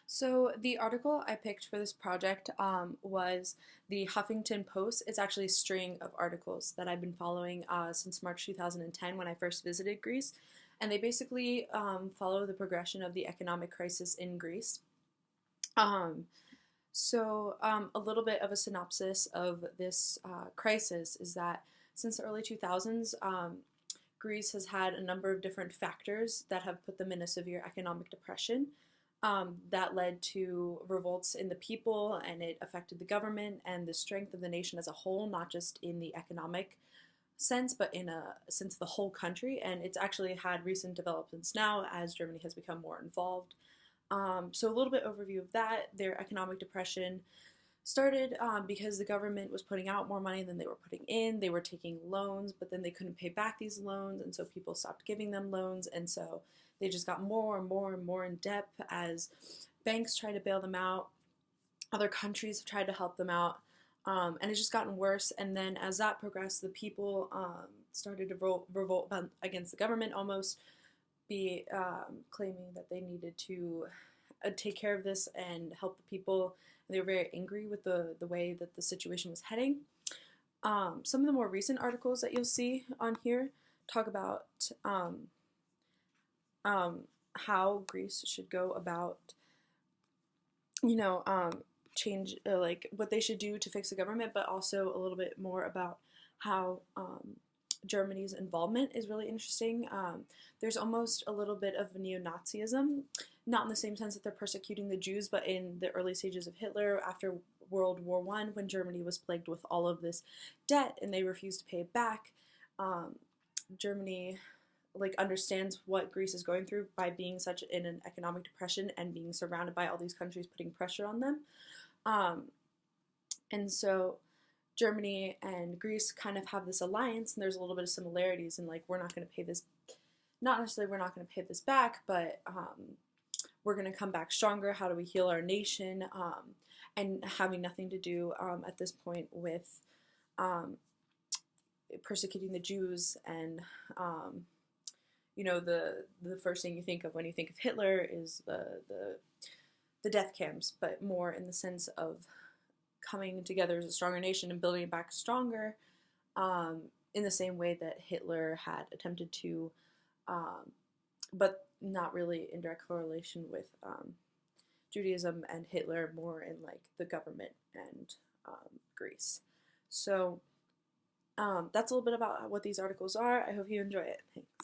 So the article I picked for this project was the Huffington Post. It's actually a string of articles that I've been following since March 2010 when I first visited Greece. And they basically follow the progression of the economic crisis in Greece. Um, a little bit of a synopsis of this crisis is that since the early 2000s, Greece has had a number of different factors that have put them in a severe economic depression. That led to revolts in the people, and it affected the government and the strength of the nation as a whole, not just in the economic sense, but in a sense of the whole country. And it's actually had recent developments now as Germany has become more involved. So a little bit overview of that. Their economic depression started because the government was putting out more money than they were putting in. They were taking loans, but then they couldn't pay back these loans, and so people stopped giving them loans, and so they just got more and more and more in debt as banks tried to bail them out. Other countries have tried to help them out, and it's just gotten worse. And then as that progressed, the people started to revolt against the government, almost be claiming that they needed to take care of this and help the people. And they were very angry with the way that the situation was heading. Some of the more recent articles that you'll see on here talk about how Greece should go about, change, like what they should do to fix the government, but also a little bit more about how Germany's involvement is really interesting. There's almost a little bit of neo-Nazism, not in the same sense that they're persecuting the Jews, but in the early stages of Hitler after World War I, when Germany was plagued with all of this debt and they refused to pay it back. Germany understands what Greece is going through by being such in an economic depression and being surrounded by all these countries putting pressure on them. And so Germany and Greece kind of have this alliance, and there's a little bit of similarities in we're not going to pay this, not necessarily we're not going to pay this back, but we're going to come back stronger. How do we heal our nation? And having nothing to do at this point with persecuting the Jews and the first thing you think of when you think of Hitler is the death camps, but more in the sense of coming together as a stronger nation and building it back stronger, in the same way that Hitler had attempted to, but not really in direct correlation with Judaism and Hitler, more in the government and Greece. So that's a little bit about what these articles are. I hope you enjoy it. Thanks.